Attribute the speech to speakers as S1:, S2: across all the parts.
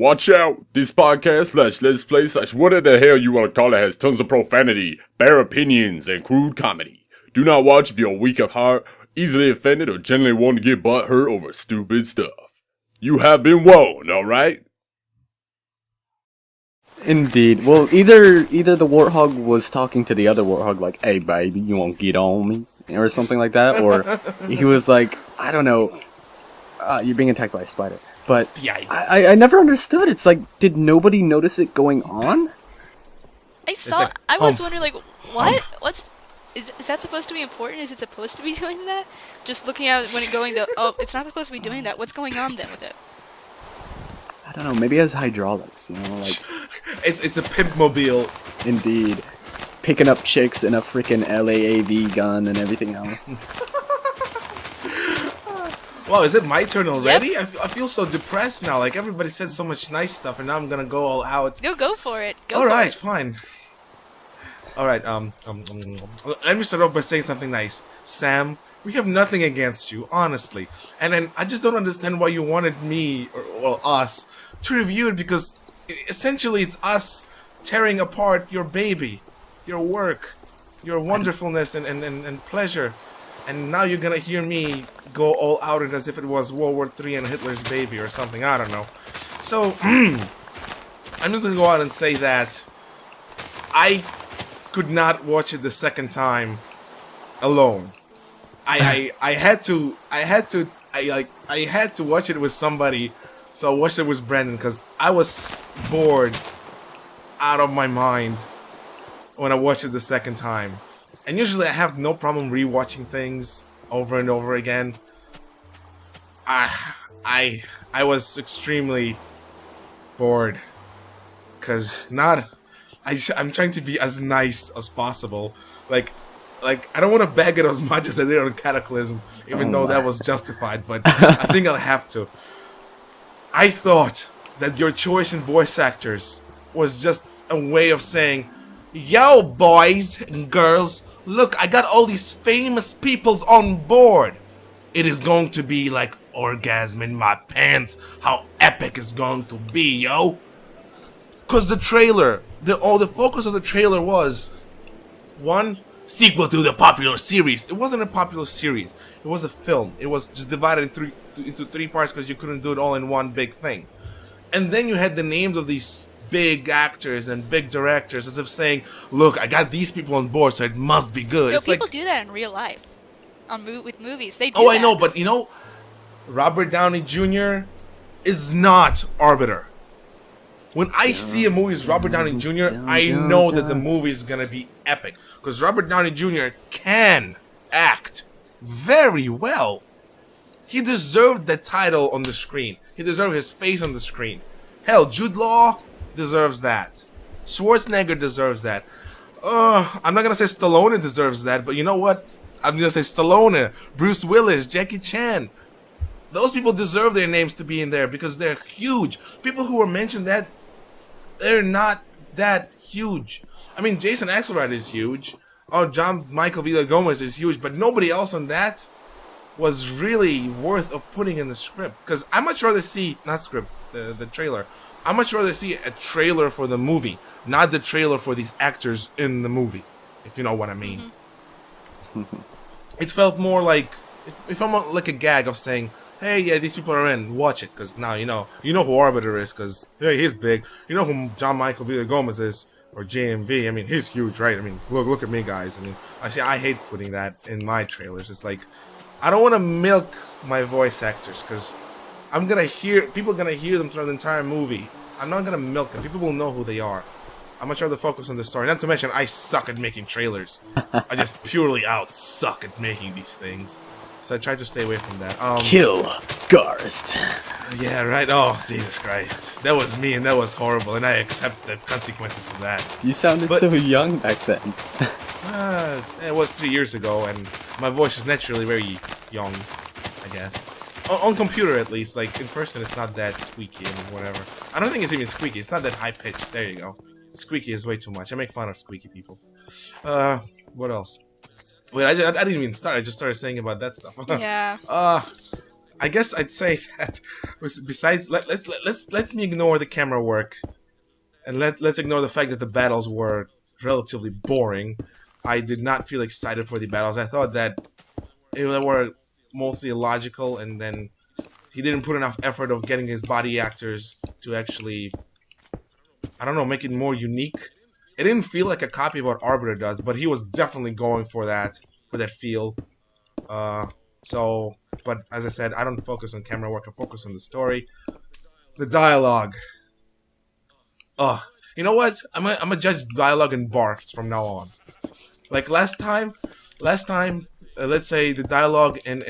S1: Watch out! This podcast slash let's play slash whatever the hell you want to call it has tons of profanity, bare opinions, and crude comedy. Do not watch if you're weak of heart, easily offended, or generally want to get butthurt over stupid stuff. You have been warned, alright?
S2: Indeed. Well, either the warthog was talking to the other warthog like, "Hey, baby, you won't get on me," or something like that, or he was like, I don't know, you're being attacked by a spider. But I never understood. It's like, did nobody notice it going on?
S3: I was wondering, like, what? Is that supposed to be important? Is it supposed to be doing that? Just looking at it when it going to, oh, it's not supposed to be doing that. What's going on then with it?
S2: I don't know. Maybe it has hydraulics, you know, like...
S4: It's a pimp mobile.
S2: Indeed. Picking up chicks in a freaking LAAV gun and everything else.
S4: Wow, is it my turn already?
S3: Yep.
S4: I feel so depressed now. Like, everybody said so much nice stuff, and now I'm gonna go all out.
S3: Go for it.
S4: Alright, fine. Alright, let me start off by saying something nice. Sam, we have nothing against you, honestly. And then I just don't understand why you wanted me, or us, to review it, because essentially it's us tearing apart your baby, your work, your wonderfulness and pleasure. And now you're gonna hear me go all out it as if it was World War III and Hitler's baby or something, I don't know. So, I'm just gonna go out and say that I could not watch it the second time alone. I had to watch it with somebody, so I watched it with Brandon because I was bored out of my mind when I watched it the second time. And usually I have no problem rewatching things over and over again. I was extremely bored because I'm trying to be as nice as possible. Like I don't want to bag it as much as I did on Cataclysm, even though that was justified, but I think I'll have to. I thought that your choice in voice actors was just a way of saying, "Yo, boys and girls, look, I got all these famous peoples on board. It is going to be like orgasm in my pants. How epic it's going to be, yo." Cause the trailer, the focus of the trailer was one sequel to the popular series. It wasn't a popular series. It was a film. It was just divided into three parts because you couldn't do it all in one big thing. And then you had the names of these big actors and big directors as if saying, "Look, I got these people on board, so it must be good."
S3: No,
S4: it's
S3: people
S4: like,
S3: do that in real life. With movies, they do
S4: oh,
S3: that.
S4: I know, but you know, Robert Downey Jr. is not Arbiter. When I see a movie with Robert Downey Jr., I know that the movie is gonna be epic. Because Robert Downey Jr. can act very well. He deserved the title on the screen. He deserved his face on the screen. Hell, Jude Law deserves that. Schwarzenegger deserves that. I'm not gonna say Stallone deserves that, but you know what? I'm gonna say Stallone, Bruce Willis, Jackie Chan. Those people deserve their names to be in there because they're huge. People who were mentioned that, they're not that huge. I mean, Jason Axelrod is huge. Oh, John Michael Villa-Gomez is huge, but nobody else on that was really worth of putting in the script. Because I'm much rather see, not script, the trailer. I'm much rather see a trailer for the movie, not the trailer for these actors in the movie, if you know what I mean. Mm-hmm. It felt more like, if I'm like a gag of saying, "Hey, yeah, these people are in, watch it," because now you know who Arbiter is, because hey, he's big. You know who John Michael Villa-Gomez is, or JMV. I mean, he's huge, right? I mean, look at me, guys. I mean, I hate putting that in my trailers. It's like, I don't want to milk my voice actors, because people are gonna hear them throughout the entire movie. I'm not gonna milk them. People will know who they are. I'm much rather focus on the story. Not to mention, I suck at making trailers. I just purely suck at making these things. So I try to stay away from that.
S2: Kill Garst.
S4: Yeah, right. Oh, Jesus Christ. That was me, and that was horrible, and I accept the consequences of that.
S2: You sounded so young back then.
S4: It was 3 years ago, and my voice is naturally very young, I guess. On computer, at least. Like, in person, it's not that squeaky and whatever. I don't think it's even squeaky. It's not that high-pitched. There you go. Squeaky is way too much. I make fun of squeaky people. What else? Wait, I didn't even start. I just started saying about that stuff.
S3: Yeah.
S4: I guess I'd say that besides let's me ignore the camera work, and let's ignore the fact that the battles were relatively boring. I did not feel excited for the battles. I thought that they were mostly illogical, and then he didn't put enough effort of getting his body actors to actually, I don't know, make it more unique. It didn't feel like a copy of what Arbiter does, but he was definitely going for that feel. But as I said, I don't focus on camera work. I focus on the story, the dialogue. You know what? I'm gonna judge dialogue in barfs from now on. Like last time, let's say the dialogue in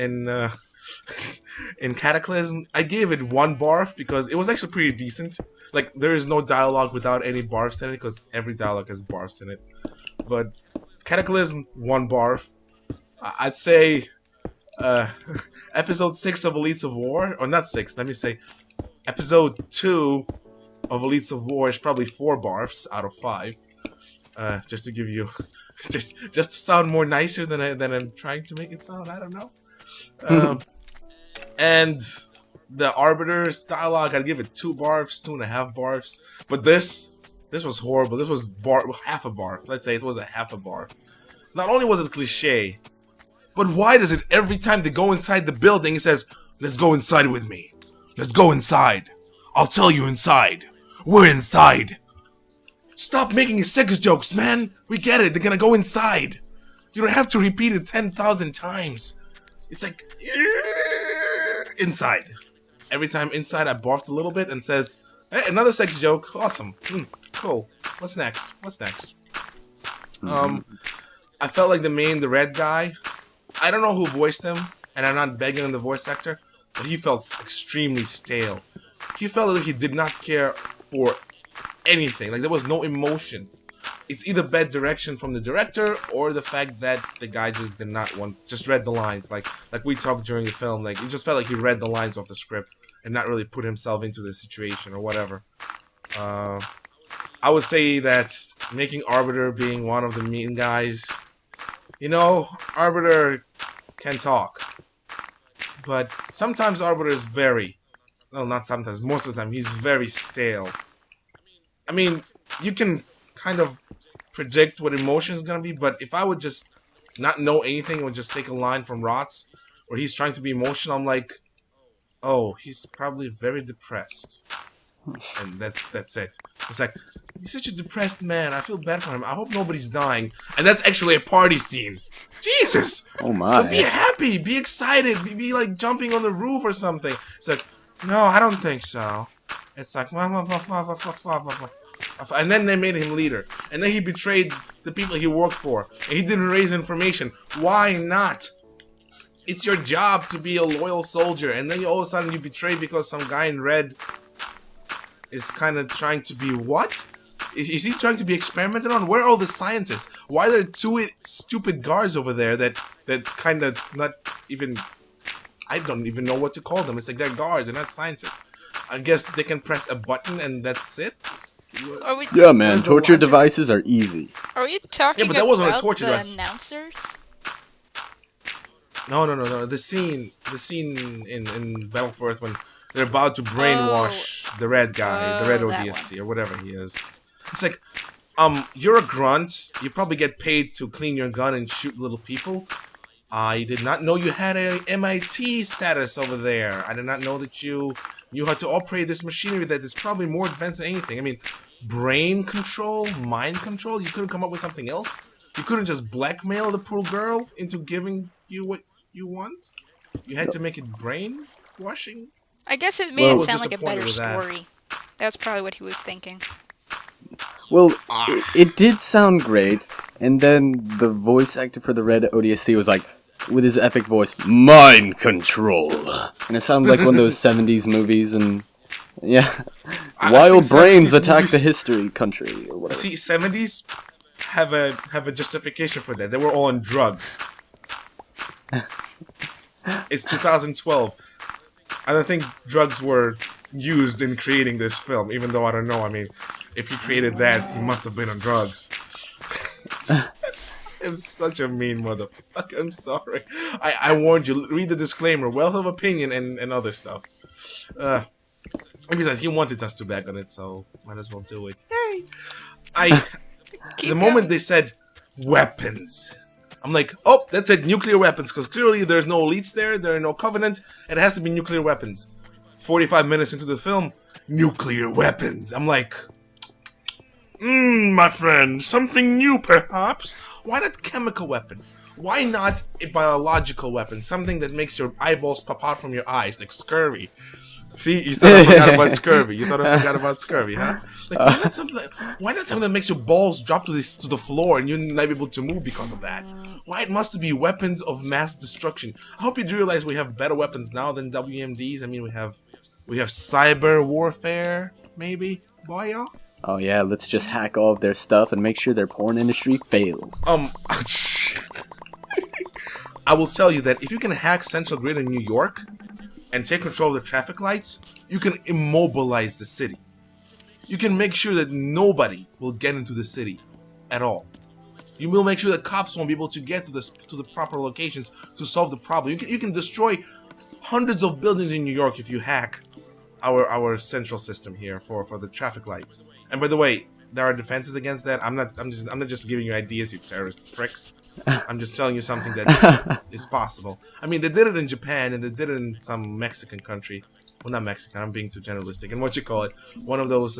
S4: in Cataclysm, I gave it 1 barf because it was actually pretty decent. Like there is no dialogue without any barfs in it because every dialogue has barfs in it. But Cataclysm, 1 barf. I'd say episode 6 of Elites of War, or not 6. Let me say episode 2 of Elites of War is probably 4 barfs out of 5. Just to give you, just to sound more nicer than I'm trying to make it sound. I don't know. And the Arbiter's dialogue, I'd give it 2 barfs, 2.5 barfs. But this was horrible. This was half a barf. Let's say it was a half a barf. Not only was it cliche, but why does it every time they go inside the building, it says, "Let's go inside with me. Let's go inside. I'll tell you inside. We're inside." Stop making sex jokes, man. We get it. They're gonna go inside. You don't have to repeat it 10,000 times. It's like, inside. Every time inside, I barfed a little bit and says, "Hey, another sex joke. Awesome. Cool. What's next? I felt like the red guy, I don't know who voiced him, and I'm not begging on the voice actor, but he felt extremely stale. He felt like he did not care for anything. Like there was no emotion. It's either bad direction from the director or the fact that the guy just read the lines. Like we talked during the film. Like it just felt like he read the lines off the script and not really put himself into the situation or whatever. I would say that making Arbiter being one of the mean guys, you know, Arbiter can talk. But sometimes Arbiter is not sometimes, most of the time, he's very stale. I mean, you can kind of predict what emotion is going to be, but if I would just not know anything and would just take a line from Rots where he's trying to be emotional, I'm like, oh, he's probably very depressed. And that's it. It's like, he's such a depressed man. I feel bad for him. I hope nobody's dying. And that's actually a party scene. Jesus!
S2: Oh my.
S4: But be happy, be excited, be like jumping on the roof or something. It's like, no, I don't think so. It's like, and then they made him leader. And then he betrayed the people he worked for. And he didn't raise information. Why not? It's your job to be a loyal soldier. And then all of a sudden you betray because some guy in red is kind of trying to be what? Is he trying to be experimented on? Where are all the scientists? Why are there 2 stupid guards over there that kind of not even... I don't even know what to call them. It's like they're guards, they're not scientists. I guess they can press a button and that's it?
S2: Yeah, man, torture devices are easy.
S3: Are you talking
S4: but that wasn't a
S3: about
S4: torture
S3: the
S4: device.
S3: announcers?
S4: No. The scene in Battle for Earth when they're about to brainwash the red guy, the red ODST or whatever he is. It's like, you're a grunt. You probably get paid to clean your gun and shoot little people. I did not know you had an MIT status over there. I did not know that you knew how to operate this machinery that is probably more advanced than anything. I mean, brain control, mind control. You couldn't come up with something else? You couldn't just blackmail the poor girl into giving you what you want? You had to make it brainwashing?
S3: I guess it made it sound like a better story. That's probably what he was thinking.
S2: Well, it did sound great, and then the voice actor for the red ODST was like, with his epic voice, mind control. And it sounded like one of those 70s movies, and yeah. Wild brains attack the history country, or whatever.
S4: See, 70s have a justification for that. They were all on drugs. It's 2012. I don't think drugs were used in creating this film, even though I don't know. I mean, if he created that, he must have been on drugs. I'm such a mean motherfucker. I'm sorry. I warned you. Read the disclaimer. Wealth of opinion and other stuff. Besides, he wanted us to back on it, so might as well do it. Yay! The moment they said weapons, I'm like, oh, that's it, nuclear weapons, because clearly there's no elites there are no covenant, and it has to be nuclear weapons. 45 minutes into the film, nuclear weapons. I'm like, my friend, something new perhaps? Why not chemical weapon? Why not a biological weapon? Something that makes your eyeballs pop out from your eyes, like scurvy. See, you thought I forgot about scurvy. You thought I forgot about scurvy, huh? Like, why not something that makes your balls drop to the floor and you're not able to move because of that? Why it must be weapons of mass destruction? I hope you do realize we have better weapons now than WMDs. I mean, we have cyber warfare, maybe, boy, y'all.
S2: Oh yeah, let's just hack all of their stuff and make sure their porn industry fails.
S4: I will tell you that if you can hack Central Grid in New York and take control of the traffic lights, you can immobilize the city. You can make sure that nobody will get into the city at all. You will make sure that cops won't be able to get to the proper locations to solve the problem. You can destroy hundreds of buildings in New York if you hack our central system here for the traffic lights. And by the way, there are defenses against that. I'm not just giving you ideas, you terrorist pricks. I'm just telling you something that is possible. I mean, they did it in Japan and they did it in some Mexican country. Well, not Mexican. I'm being too generalistic. And what you call it? One of those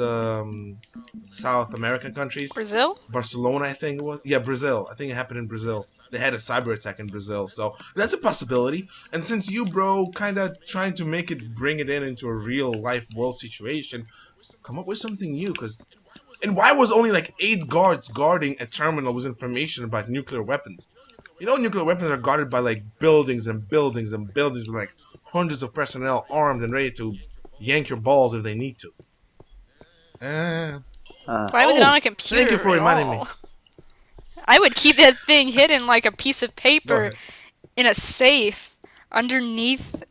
S4: South American countries.
S3: Brazil?
S4: Barcelona, I think it was. Yeah, Brazil. I think it happened in Brazil. They had a cyber attack in Brazil. So that's a possibility. And since you, bro, kind of trying to bring it into a real life world situation, come up with something new. And why was only like 8 guards guarding a terminal with information about nuclear weapons? You know, nuclear weapons are guarded by like buildings and buildings and buildings with like hundreds of personnel armed and ready to yank your balls if they need to.
S3: Why was it on a computer?
S4: Thank you for reminding me.
S3: I would keep that thing hidden like a piece of paper in a safe underneath,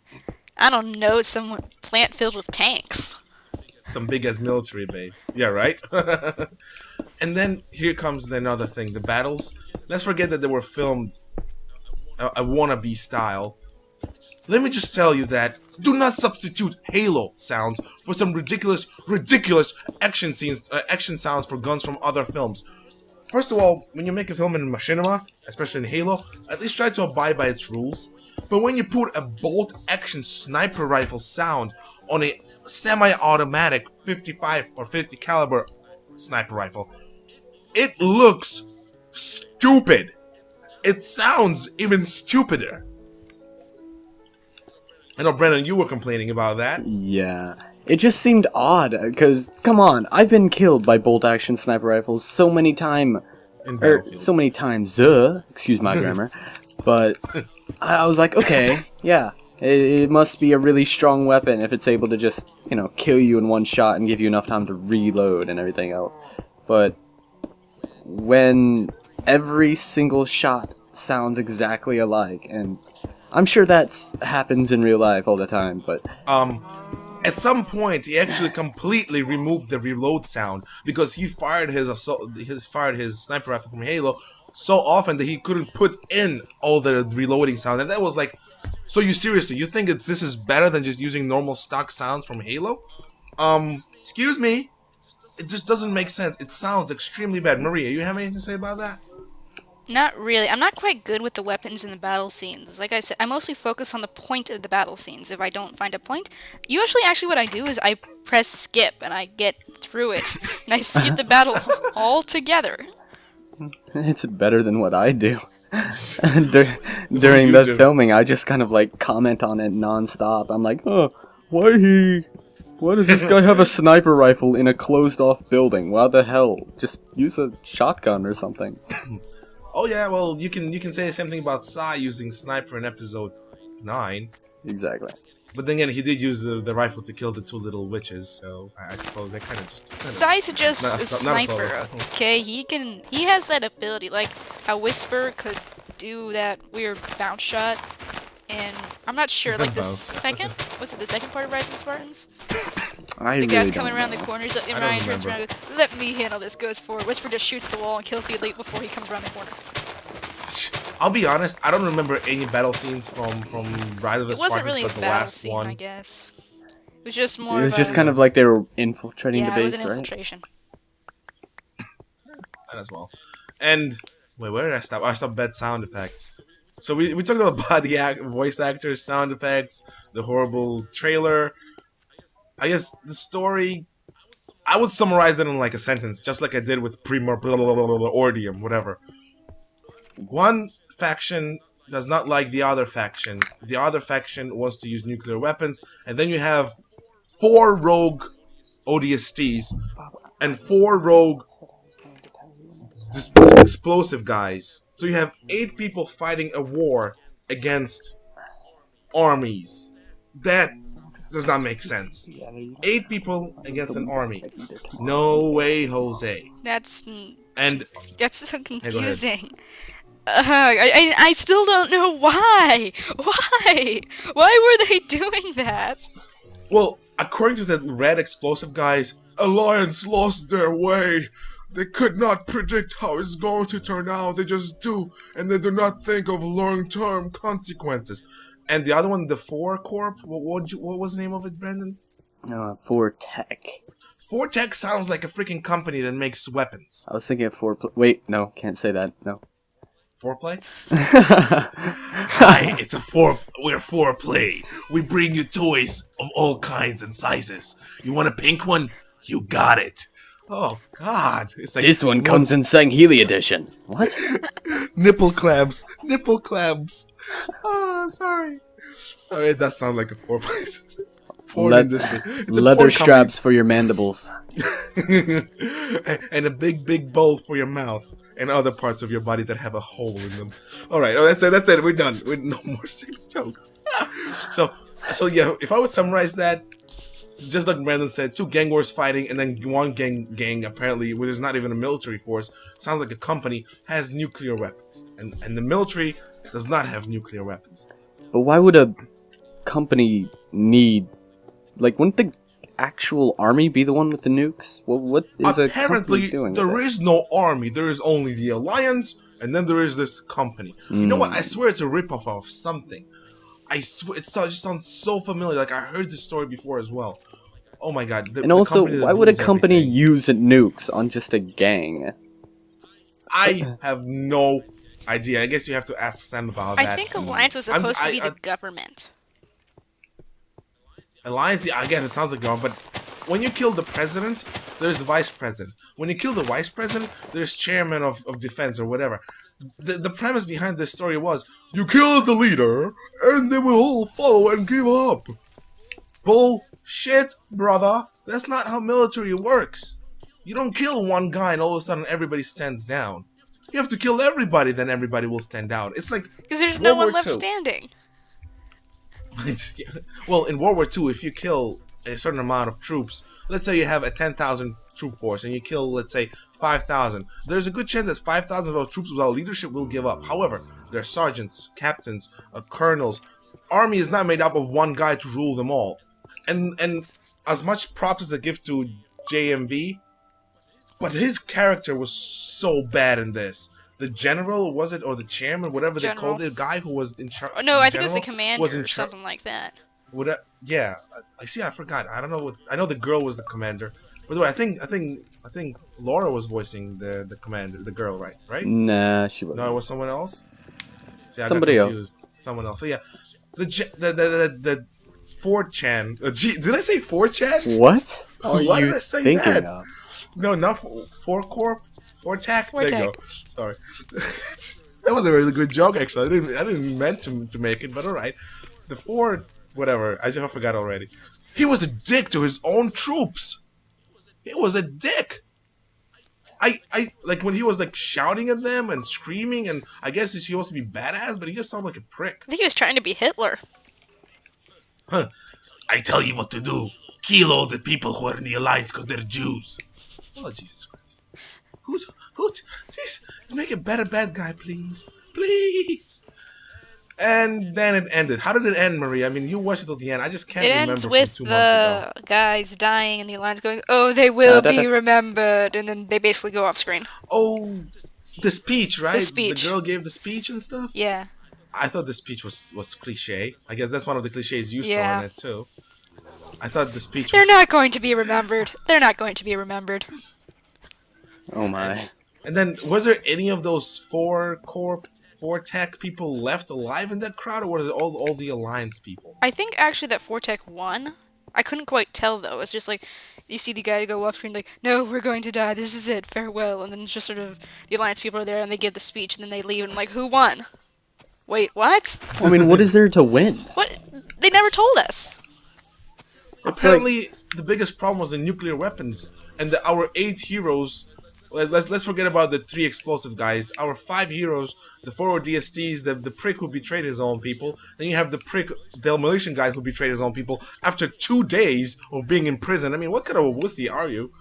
S3: I don't know, some plant filled with tanks.
S4: Some big ass military base. Yeah, right? And then here comes another thing. The battles. Let's forget that they were filmed a wannabe style. Let me just tell you that do not substitute Halo sounds for some ridiculous action sounds for guns from other films. First of all, when you make a film in Machinima, especially in Halo, at least try to abide by its rules. But when you put a bolt-action sniper rifle sound on a semi-automatic 55 or 50 caliber sniper rifle, it looks stupid. It sounds even stupider. I know, Brennan, you were complaining about that.
S2: Yeah. It just seemed odd, because, come on, I've been killed by bolt-action sniper rifles so many times. Excuse my grammar. But I was like, okay, yeah, it must be a really strong weapon if it's able to just, kill you in one shot and give you enough time to reload and everything else. But when every single shot sounds exactly alike, and I'm sure that happens in real life all the time, but
S4: at some point he actually completely removed the reload sound because he fired his sniper rifle from Halo so often that he couldn't put in all the reloading sound, and that was like, so you think this is better than just using normal stock sounds from Halo? Excuse me, it just doesn't make sense. It sounds extremely bad. Maria, you have anything to say about that?
S3: Not really. I'm not quite good with the weapons in the battle scenes. Like I said, I mostly focus on the point of the battle scenes. If I don't find a point, usually actually what I do is I press skip and I get through it. And I skip the battle altogether.
S2: It's better than what I do. During the filming, I just kind of like comment on it non-stop. I'm like, why does this guy have a sniper rifle in a closed-off building? Why the hell? Just use a shotgun or something.
S4: Oh yeah, well you can say the same thing about Sai using sniper in episode 9.
S2: Exactly.
S4: But then again, he did use the rifle to kill the 2 little witches, so I suppose that kind of just.
S3: Sai's just a sniper, okay? He has that ability, like how Whisper could do that weird bounce shot. And I'm not sure, like the second part of Rise of the Spartans? The guy's coming around the corners, and Ryan turns around and goes, let me handle this, goes forward. Whisper just shoots the wall and kills the elite before he comes around the corner.
S4: I'll be honest, I don't remember any battle scenes from Rise of the
S3: It wasn't
S4: Spartans,
S3: really a
S4: but the
S3: battle
S4: last
S3: scene,
S4: one.
S3: I guess. It was just more
S2: It was
S3: of
S2: just
S3: a,
S2: kind of like they were infiltrating
S3: yeah,
S2: the
S3: it was
S2: base,
S3: an
S2: right?
S3: infiltration.
S4: As well. And wait, where did I stop? Oh, I stopped bad sound effects. So we talked about voice actors, sound effects, the horrible trailer. I guess the story, I would summarize it in like a sentence, just like I did with Primordium, whatever. One faction does not like the other faction. The other faction wants to use nuclear weapons, and then you have 4 rogue ODSTs and 4 rogue explosive guys. So you have 8 people fighting a war against armies. That does not make sense. 8 people against an army. No way, Jose.
S3: That's so
S4: go ahead.
S3: confusing. I still don't know why. Why were they doing that?
S4: Well, according to the red explosive guys, Alliance lost their way. They could not predict how it's going to turn out. They just do, and they do not think of long-term consequences. And the other one, the 4 Corp, what was the name of it, Brandon?
S2: For tech.
S4: 4 Tech sounds like a freaking company that makes weapons.
S2: I was thinking of wait, no, can't say that. No.
S4: Foreplay? Hi, it's we're Foreplay. We bring you toys of all kinds and sizes. You want a pink one? You got it. Oh God! It's like
S2: This one comes in Sangheli edition. What?
S4: nipple clamps. Oh, sorry. That sounds like a foreplay. Porn industry. It's a
S2: Leather
S4: porn
S2: straps for your mandibles.
S4: and a big bowl for your mouth. And other parts of your body that have a hole in them. All right, that's it. We're done. With no more sex jokes. So yeah, if I would summarize that, just like Brandon said, 2 gang wars fighting, and then one gang apparently, which is not even a military force, sounds like a company, has nuclear weapons, and the military does not have nuclear weapons.
S2: But why would a company need, like, wouldn't the actual army be the one with the nukes? Well, what is a company doing?
S4: There is no army. There is only the Alliance, and then there is this company. You know what? I swear it's a ripoff of something. I swear it just sounds so familiar. Like I heard this story before as well. Oh my God!
S2: And also, why would a company use nukes on just a gang?
S4: I have no idea. I guess you have to ask Sam about that.
S3: I think Alliance was supposed to be the government.
S4: Alliance, I guess it sounds like wrong, but when you kill the president, there's the vice president. When you kill the vice president, there's chairman of defense or whatever. The premise behind this story was, you kill the leader, and they will all follow and give up. Bullshit, brother. That's not how military works. You don't kill one guy and all of a sudden everybody stands down. You have to kill everybody, then everybody will stand down. It's like
S3: because there's no one left standing.
S4: Well, in World War II, if you kill a certain amount of troops, let's say you have a 10,000 troop force and you kill, let's say, 5,000, there's a good chance that 5,000 of those troops without leadership will give up. However, there are sergeants, captains, colonels. Army is not made up of one guy to rule them all. And as much props as I give to JMV, but his character was so bad in this. The general, was it, or the chairman, whatever they called it, the guy who was in charge.
S3: Oh, no, I think it was the commander or something like that.
S4: Yeah, I see. I forgot. I don't know what. I know the girl was the commander. By the way, I think Laura was voicing the commander, the girl, right?
S2: Nah, she wasn't.
S4: No, it was someone else. See,
S2: Somebody else.
S4: Someone else. So yeah, the 4chan. Did I say 4chan?
S2: What?
S4: Why did I say
S2: thinking
S4: that?
S2: of?
S4: No, not 4 Corp. 4Tech. There you go.
S3: 4Tech.
S4: Sorry. That was a really good joke, actually. I didn't meant to make it, but all right. The 4, whatever. I just forgot already. He was a dick to his own troops. He was a dick. I like when he was like shouting at them and screaming, and I guess he's supposed to be badass, but he just sounded like a prick.
S3: I think he was trying to be Hitler.
S4: Huh. I tell you what to do. Kill all the people who are in the Alliance because they're Jews. Oh, Jesus Christ. Who, please, make a better bad guy, please. Please. And then it ended. How did it end, Marie? I mean, you watched it till the end. I just can't remember.
S3: It ends
S4: from
S3: with
S4: 2 months ago.
S3: the guys dying and the Alliance going, oh, they will be remembered, and then they basically go off screen.
S4: Oh, The speech, right?
S3: The speech.
S4: The girl gave the speech and stuff.
S3: Yeah.
S4: I thought the speech was cliche. I guess that's one of the cliches you saw
S3: Yeah.
S4: in it too. I thought the speech.
S3: They're
S4: was...
S3: not going to be remembered. They're not going to be remembered.
S2: Oh my.
S4: And then, was there any of those four tech people left alive in that crowd, or was it all the Alliance people?
S3: I think actually that Fortech won. I couldn't quite tell though. It's just like you see the guy go off screen like, "No, we're going to die. This is it. Farewell." And then it's just sort of the Alliance people are there and they give the speech and then they leave and I'm like, "Who won?" Wait, what?
S2: I mean, what is there to win?
S3: What? They never told us.
S4: Apparently, the biggest problem was the nuclear weapons, and our 8 heroes. Let's forget about the 3 explosive guys. Our 5 heroes, the 4 DSTs, the prick who betrayed his own people. Then you have the prick demolition guy who betrayed his own people after 2 days of being in prison. I mean, what kind of a wussy are you?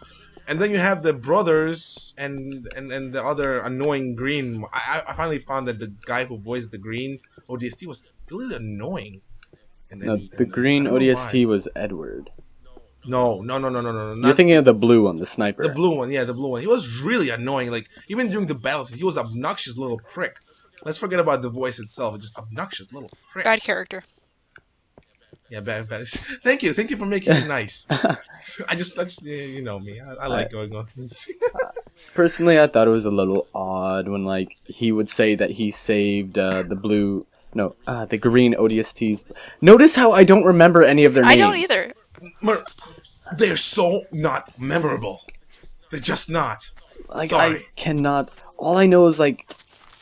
S4: And then you have the brothers and the other annoying green. I finally found that the guy who voiced the green ODST was really annoying.
S2: No, the green ODST was Edward.
S4: No.
S2: You're thinking of the blue one, the sniper.
S4: The blue one, yeah, the blue one. He was really annoying. Like, even during the battles, he was an obnoxious little prick. Let's forget about the voice itself. It's just obnoxious little prick.
S3: Bad character.
S4: Yeah, bad. Thank you for making it nice. I just you know me. I like going on.
S2: Personally, I thought it was a little odd when, like, he would say that he saved the blue... No, the green ODSTs. Notice how I don't remember any of their names.
S3: I don't either.
S4: They're so not memorable. They're just not.
S2: Like,
S4: Sorry.
S2: I cannot... All I know is, like...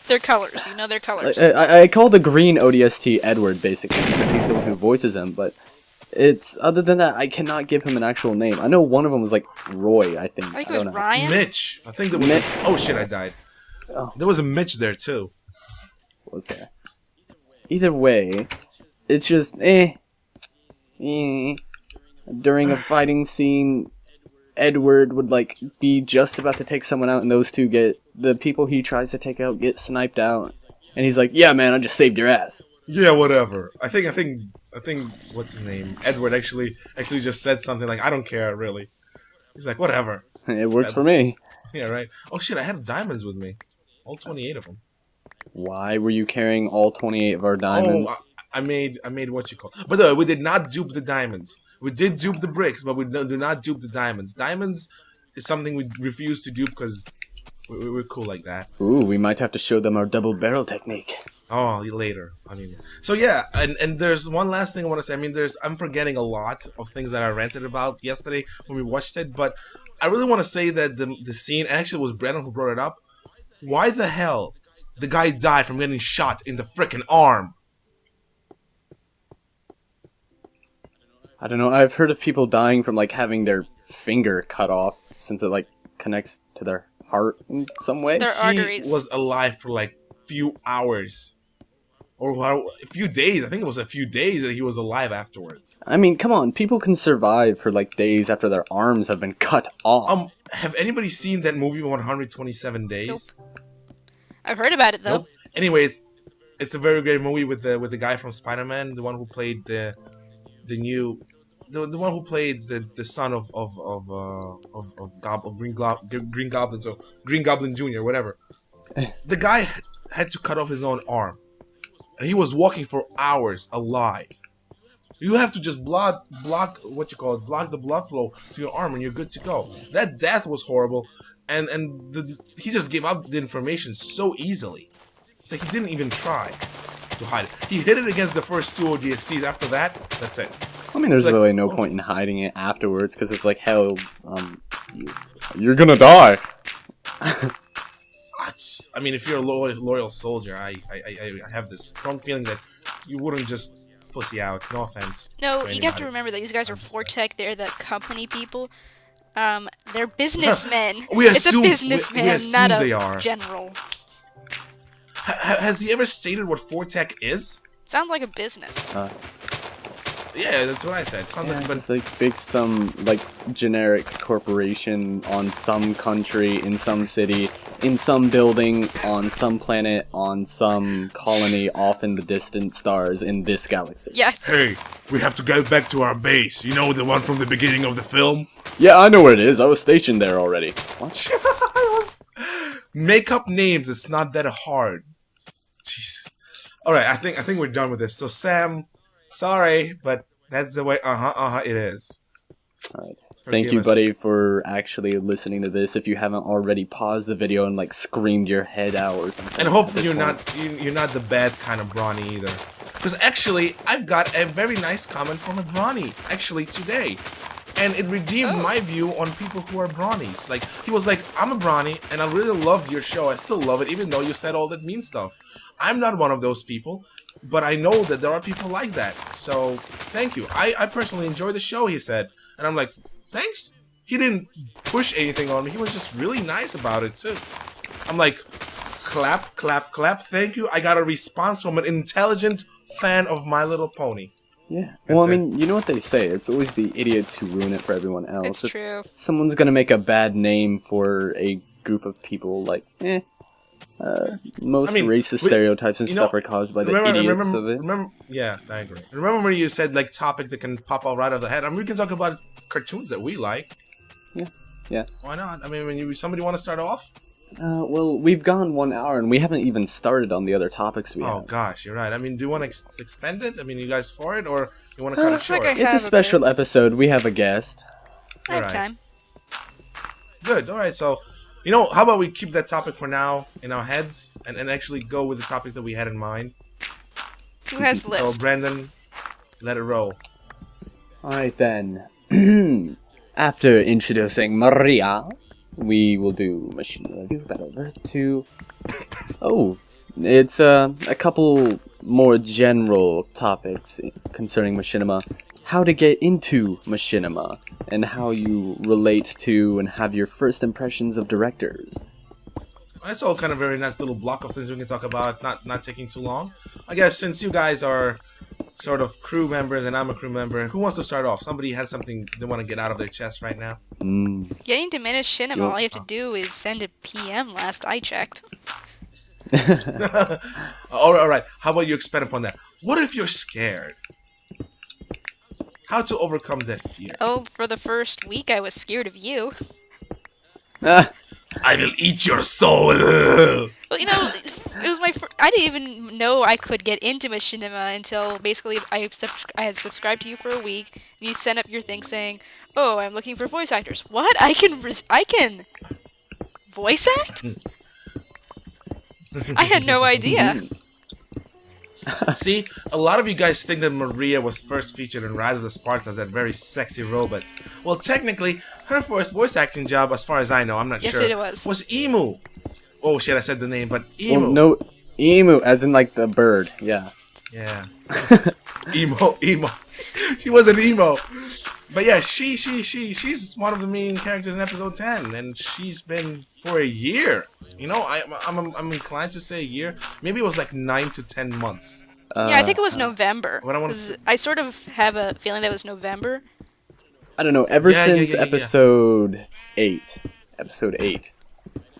S3: Their colors. You know their colors.
S2: I call the green ODST Edward, basically, because he's the one who voices him, but... It's... Other than that, I cannot give him an actual name. I know one of them was, like, Roy, I think.
S3: I think it
S2: don't
S3: was
S2: know.
S3: Ryan.
S4: Mitch. I think there was. Oh shit! I died.
S2: Oh.
S4: There was a Mitch there too.
S2: What was there? Either way, it's just During a fighting scene, Edward would like be just about to take someone out, and those two get the people he tries to take out get sniped out, and he's like, "Yeah, man, I just saved your ass."
S4: Yeah, whatever. I think what's his name? Edward actually just said something like, "I don't care, really." He's like, "Whatever."
S2: It works for me.
S4: Yeah, right. Oh shit! I had diamonds with me, all 28 of them.
S2: Why were you carrying all 28 of our diamonds?
S4: Oh, I made what you call. By the way, we did not dupe the diamonds. We did dupe the bricks, but we do not dupe the diamonds. Diamonds is something we refuse to dupe because we're cool like that.
S2: Ooh, we might have to show them our double barrel technique.
S4: Oh, later. I mean, so yeah, and there's one last thing I want to say. I mean, I'm forgetting a lot of things that I ranted about yesterday when we watched it, but I really want to say that the scene, actually it was Brandon who brought it up. Why the hell the guy died from getting shot in the frickin' arm?
S2: I don't know. I've heard of people dying from like having their finger cut off since it like connects to their heart in some way.
S3: Their
S4: He
S3: arteries.
S4: was alive for like few hours. Or a few days. I think it was a few days that he was alive afterwards.
S2: I mean, come on. People can survive for like days after their arms have been cut off.
S4: Have anybody seen that movie 127 Days?
S3: Nope. I've heard about it though.
S4: Nope. Anyway, it's a very great movie with the guy from Spider-Man, the one who played the one who played the son of Green Goblin, so Green Goblin Jr. whatever. The guy had to cut off his own arm, and he was walking for hours alive. You have to just block the blood flow to your arm, and you're good to go. That death was horrible, and he just gave up the information so easily. It's like he didn't even try to hide it. He hid it against the first 2 ODSTs. After that, that's it.
S2: I mean, there's
S4: like,
S2: really no point in hiding it afterwards because it's like, hell, you're gonna die.
S4: I mean, if you're a loyal soldier, I have this strong feeling that you wouldn't just pussy out. No offense.
S3: No, you have to remember that these guys are Fortech. They're the company people. They're businessmen. It's a businessman, not a general.
S4: Has he ever stated what Fortech is?
S3: Sounds like a business.
S4: Yeah, that's what I said.
S2: It's like some like generic corporation on some country, in some city, in some building, on some planet, on some colony off in the distant stars in this galaxy.
S3: Yes.
S4: Hey, we have to go back to our base. You know, the one from the beginning of the film?
S2: Yeah, I know where it is. I was stationed there already. What?
S4: Make up names. It's not that hard. Jesus. All right, I think we're done with this. So Sam, sorry, but that's the way. It is.
S2: All right.
S4: Forgive
S2: Thank you,
S4: us.
S2: buddy, for actually listening to this. If you haven't already, paused the video and like screamed your head out or something.
S4: And hopefully
S2: at
S4: you're
S2: this point.
S4: not the bad kind of Brawny either. Because actually, I've got a very nice comment from a Brawny actually today. And it redeemed my view on people who are Brawnies. Like, he was like, I'm a Brawny, and I really loved your show. I still love it, even though you said all that mean stuff. I'm not one of those people, but I know that there are people like that. So, thank you. I personally enjoy the show, he said. And I'm like, thanks. He didn't push anything on me. He was just really nice about it, too. I'm like, clap, clap, clap. Thank you. I got a response from an intelligent fan of My Little Pony.
S2: Yeah.
S4: That's
S2: Well, I
S4: it.
S2: mean, you know what they say. It's always the idiots who ruin it for everyone else.
S3: It's
S2: If
S3: true.
S2: someone's gonna make a bad name for a group of people, like, most
S4: I mean,
S2: racist
S4: we-
S2: stereotypes and
S4: you
S2: stuff
S4: know,
S2: are caused by the idiots of it.
S4: Yeah, I agree. Remember when you said like topics that can pop out right out of the head? I mean, we can talk about cartoons that we like.
S2: Yeah.
S4: Why not? I mean, when somebody want to start off?
S2: Well, we've gone 1 hour and we haven't even started on the other topics we
S4: Oh
S2: have.
S4: gosh, you're right. I mean, do you want to expend it? I mean, you guys for it, or you want to cut it
S3: looks
S4: short?
S3: like I
S2: It's a
S3: have
S2: special episode. We have a guest.
S3: I have
S4: Alright.
S3: time.
S4: Good. All right. So, you know, how about we keep that topic for now in our heads, and actually go with the topics that we had in mind.
S3: Who has
S4: So,
S3: list?
S4: Brandon, let it roll.
S2: Alright then. After introducing Maria, we will do Machinima review. That over to... Oh, it's a couple more general topics concerning Machinima. How to get into Machinima, and how you relate to and have your first impressions of directors.
S4: That's all kind of very nice little block of things we can talk about, not taking too long. I guess since you guys are sort of crew members and I'm a crew member, who wants to start off? Somebody has something they want to get out of their chest right now?
S3: Getting to Machinima,
S2: Yo-
S3: all you have to do is send a PM last I checked.
S4: All right. How about you expand upon that? What if you're scared? How to overcome that fear?
S3: Oh, for the first week I was scared of you.
S2: Ah,
S4: I will eat your soul.
S3: Well, you know, it was my I didn't even know I could get into Machinima until basically I had subscribed to you for a week, and you sent up your thing saying, "Oh, I'm looking for voice actors." What? I can voice act? I had no idea.
S4: See, a lot of you guys think that Maria was first featured in Rise of the Spartans, that very sexy robot. Well, technically, her first voice acting job, as far as I know, I'm not
S3: Yes,
S4: sure,
S3: it was.
S4: Emu. Oh shit, I said the name, but Emu.
S2: well, no, emu, as in like the bird, yeah.
S4: Yeah. Emo. She was an emo. But yeah, she's one of the main characters in episode 10, and she's been for a year. You know, I'm inclined to say a year. Maybe it was like 9 to 10 months.
S3: Yeah, I think it was November.
S4: What I wanna
S3: 'Cause I sort of have a feeling that was November.
S2: I don't know, ever
S4: Yeah,
S2: since
S4: yeah.
S2: episode 8,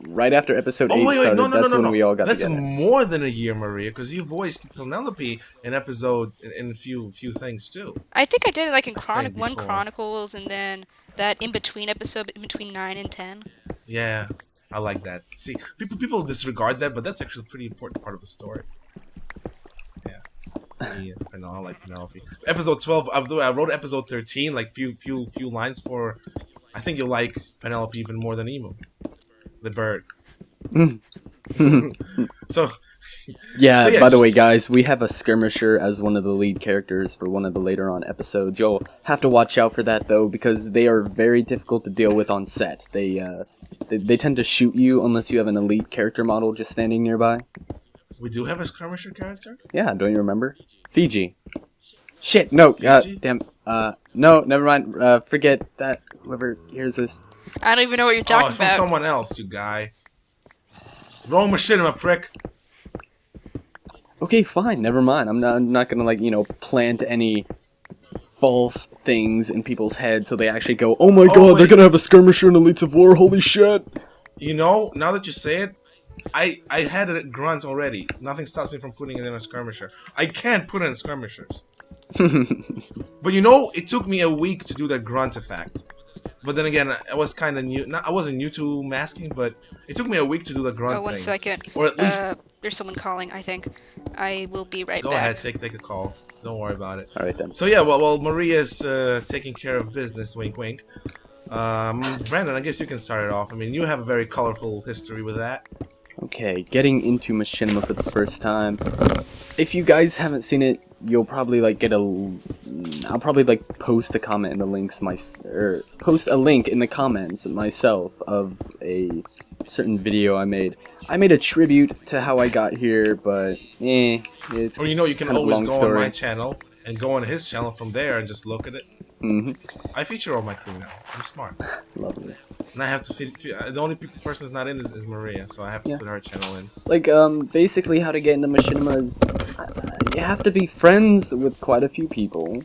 S2: right after episode 8 started, that's when we all got
S4: That's
S2: together.
S4: more than a year, Maria, because you voiced Penelope in episode in a few things too.
S3: I think I did it like in
S4: think
S3: one
S4: before.
S3: Chronicles, and then that in between episode, in between 9 and 10.
S4: Yeah, I like that. See, people disregard that, but that's actually a pretty important part of the story. Yeah, I know, I like Penelope. Episode 12, I wrote episode 13, like few lines for. I think you'll like Penelope even more than Emu, the bird. So.
S2: Yeah,
S4: So, yeah,
S2: by the way,
S4: just-
S2: guys, we have a skirmisher as one of the lead characters for one of the later on episodes. You'll have to watch out for that, though, because they are very difficult to deal with on set. They tend to shoot you unless you have an elite character model just standing nearby.
S4: We do have a skirmisher character?
S2: Yeah, don't you remember? Fiji. Shit, no,
S4: Fiji?
S2: damn, no, never mind, forget that, whoever hears this.
S3: I don't even know what you're
S4: Oh,
S3: talking
S4: it's from
S3: about.
S4: someone else, you guy. Wrong machinima, prick.
S2: Okay, fine, never mind. I'm not gonna, like, plant any false things in people's heads so they actually go, oh my god, they're
S4: wait.
S2: gonna have a skirmisher in Elites of War, holy shit!
S4: You know, now that you say it, I had it at grunt already. Nothing stops me from putting it in a skirmisher. I can't put it in skirmishers. But you know, it took me a week to do that grunt effect. But then again, I was kind of new. I wasn't new to masking, but it took me a week to do the grunt
S3: Oh, one
S4: thing.
S3: second.
S4: Or at least
S3: There's someone calling, I think. I will be right
S4: go
S3: back.
S4: ahead, take a call. Don't worry about it.
S2: All right then.
S4: So yeah, well, Maria's taking care of business. Wink, wink. Brandon, I guess you can start it off. I mean, you have a very colorful history with that.
S2: Okay, getting into Machinima for the first time. If you guys haven't seen it, you'll probably like get a. I'll probably like post a comment in the links or post a link in the comments myself of a certain video I made. I made a tribute to how I got here, but it's.
S4: Or you can
S2: kind of a
S4: always
S2: long
S4: go
S2: story.
S4: on my channel and go on his channel from there and just look at it. I feature all my crew now. I'm smart.
S2: Lovely.
S4: And I have to the only person that's not in is Maria, so I have to put her channel in.
S2: Like, basically how to get into Machinima is, you have to be friends with quite a few people.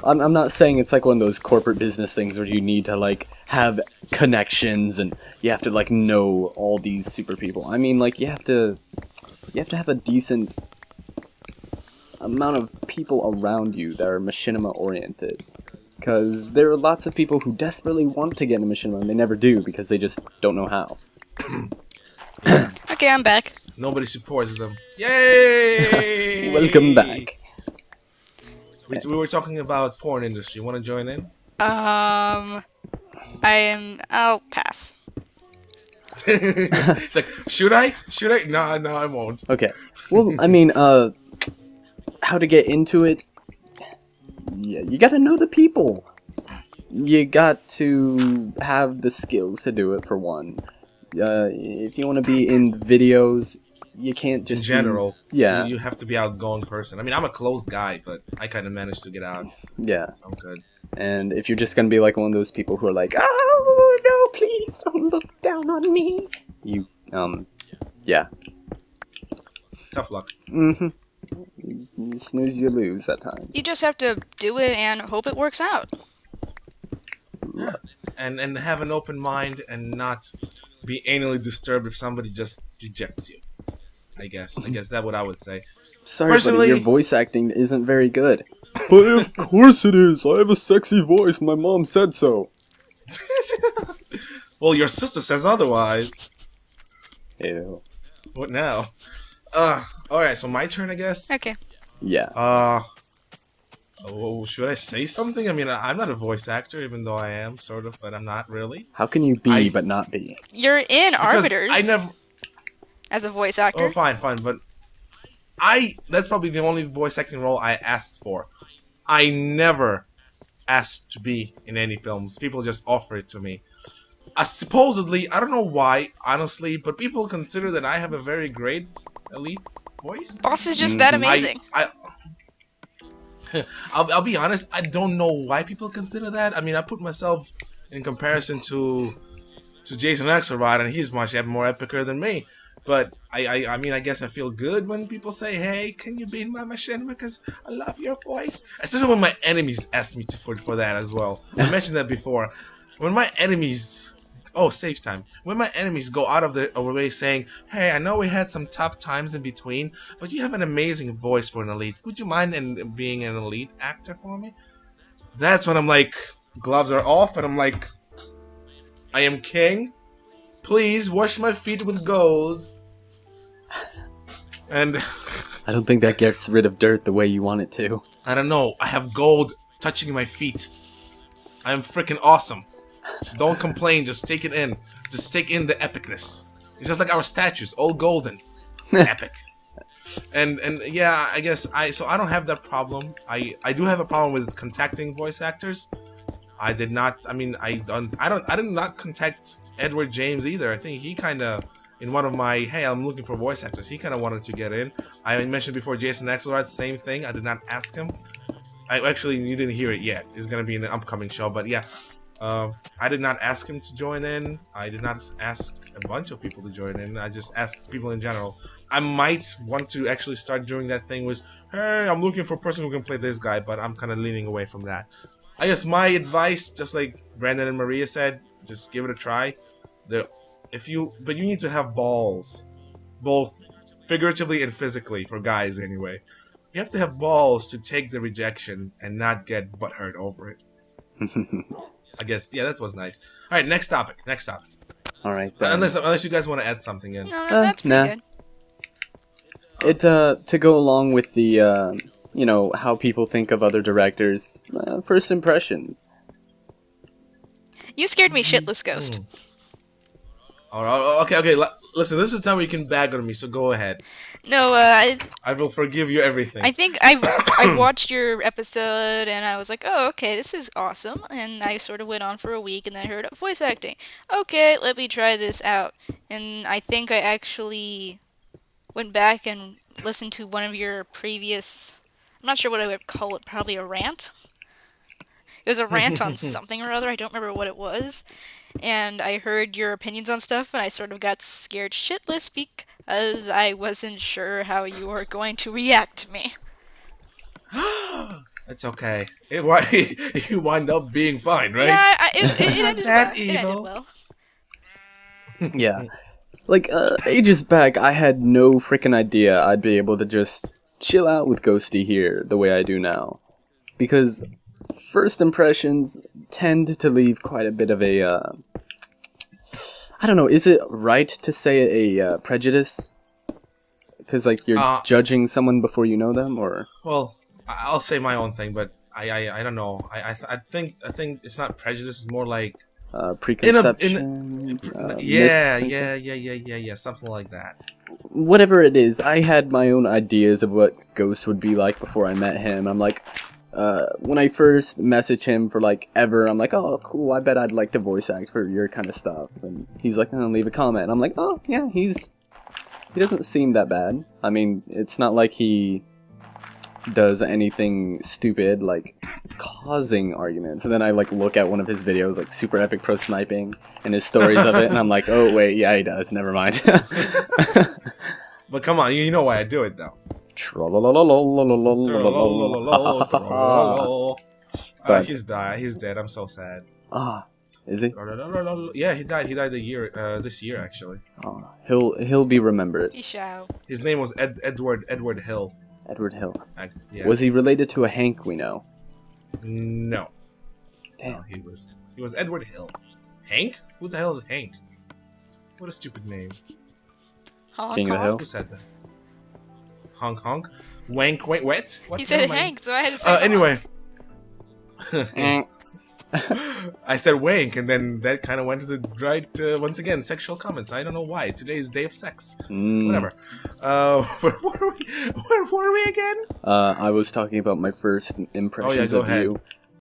S2: I'm not saying it's like one of those corporate business things where you need to, like, have connections and you have to, like, know all these super people. I mean, like, you have to have a decent amount of people around you that are Machinima oriented. Because there are lots of people who desperately want to get into Machinima and they never do because they just don't know how.
S3: Okay, I'm back.
S4: Nobody supports them. Yay!
S2: Welcome back.
S4: We were talking about porn industry. Want to join in?
S3: I'll pass.
S4: It's like, should I? Should I? No, I won't.
S2: Okay. Well, I mean, how to get into it? Yeah, you gotta know the people. You got to have the skills to do it, for one. If you want to be in videos, you can't just
S4: In general,
S2: yeah.
S4: you have to be outgoing person. I mean, I'm a closed guy, but I kind of managed to get out.
S2: Yeah.
S4: So I'm good.
S2: And if you're just gonna be like one of those people who are like, oh no, please don't look down on me. You, yeah.
S4: Tough luck.
S2: You snooze, you lose at times.
S3: You just have to do it and hope it works out.
S4: Yeah. And have an open mind and not be anally disturbed if somebody just rejects you. I guess that's what I would say.
S2: Sorry,
S4: Personally-
S2: buddy, your voice acting isn't very good. But of course it is. I have a sexy voice. My mom said so.
S4: Well, your sister says otherwise.
S2: Ew.
S4: What now? Alright, so my turn, I guess.
S3: Okay.
S2: Yeah.
S4: Oh, should I say something? I mean, I'm not a voice actor, even though I am, sort of, but I'm not really.
S2: How can you be
S4: I-
S2: but not be?
S3: You're in
S4: Because
S3: Arbiters
S4: I never.
S3: as a voice actor.
S4: Oh, fine, but that's probably the only voice acting role I asked for. I never asked to be in any films. People just offer it to me. Supposedly, I don't know why, honestly, but people consider that I have a very great elite voice.
S3: Boss is just that amazing.
S4: I'll be honest, I don't know why people consider that. I mean, I put myself in comparison to Jason Axelrod, and he's much more epicer than me. But I mean, I guess I feel good when people say, "Hey, can you be in my Machinima? Because I love your voice." Especially when my enemies ask me for that as well. I mentioned that before. When my enemies, save time. When my enemies go out of their way saying, "Hey, I know we had some tough times in between, but you have an amazing voice for an elite. Would you mind being an elite actor for me?" That's when I'm like, gloves are off, and I'm like, I am king. Please wash my feet with gold. And
S2: I don't think that gets rid of dirt the way you want it to.
S4: I don't know. I have gold touching my feet. I am freaking awesome. Don't complain. Just take it in. Just take in the epicness. It's just like our statues, all golden, epic. And yeah, I guess I don't have that problem. I do have a problem with contacting voice actors. I did not. I mean, I did not contact Edward James either. I think he kind of, in one of my, hey, I'm looking for voice actors, he kind of wanted to get in. I mentioned before Jason Axelrod, same thing. I did not ask him. You didn't hear it yet. It's gonna be in the upcoming show. But yeah, I did not ask him to join in. I did not ask a bunch of people to join in. I just asked people in general. I might want to actually start doing that thing with, hey, I'm looking for a person who can play this guy, but I'm kind of leaning away from that. I guess my advice, just like Brandon and Maria said, just give it a try. But you need to have balls, both figuratively and physically, for guys anyway. You have to have balls to take the rejection and not get butthurt over it. I guess. Yeah, that was nice. All right, next topic.
S2: All right. Then.
S4: Unless you guys want to add something in.
S3: No, that's pretty
S2: nah.
S3: good.
S2: To go along with the how people think of other directors. First impressions.
S3: You scared me shitless, Ghost.
S4: All right, okay. Listen, this is the time where you can bag on me, so go ahead.
S3: No,
S4: I will forgive you everything.
S3: I think I watched your episode and I was like, oh, okay, this is awesome. And I sort of went on for a week and then I heard voice acting. Okay, let me try this out. And I think I actually went back and listened to one of your previous, I'm not sure what I would call it, probably a rant. It was a rant on something or other, I don't remember what it was. And I heard your opinions on stuff and I sort of got scared shitless because I wasn't sure how you were going to react to me.
S4: It's okay. You wind up being fine, right?
S3: Yeah, it ended
S4: that
S3: well.
S4: evil.
S3: It ended well.
S2: Yeah. Like, ages back, I had no freaking idea I'd be able to just chill out with Ghosty here the way I do now. Because first impressions tend to leave quite a bit of a, I don't know, is it right to say a prejudice? Because, like, you're judging someone before you know them, or?
S4: Well, I'll say my own thing, but I don't know. I think it's not prejudice, it's more like...
S2: preconception?
S4: Yeah, something like that.
S2: Whatever it is, I had my own ideas of what Ghost would be like before I met him. I'm like, when I first messaged him for like ever, I'm like, oh cool, I bet I'd like to voice act for your kind of stuff. And he's like, oh, leave a comment. I'm like, oh yeah, he doesn't seem that bad. I mean, it's not like he does anything stupid like causing arguments. And then I like look at one of his videos, like super epic pro sniping and his stories of it, and I'm like, oh wait, yeah, he does, never mind.
S4: But come on, you know why I do it though. He's dead. I'm so sad.
S2: Is he?
S4: Yeah, he died this year actually.
S2: He'll be remembered.
S3: He shall.
S4: His name was Edward Hill.
S2: Edward Hill.
S4: Yeah.
S2: Was he related to a Hank we know?
S4: No.
S2: Damn.
S4: No, he was Edward Hill. Hank? Who the hell is Hank? What a stupid name.
S3: Honk,
S2: King of the Hill?
S4: Who said that? Honk? Wank, wait, what?
S3: He said Hank, so I had to say
S4: anyway. I said wank, and then that kind of went to the right, once again, sexual comments. I don't know why. Today is day of sex. Whatever. Where were we again?
S2: I was talking about my first impressions of
S4: ahead.
S2: you.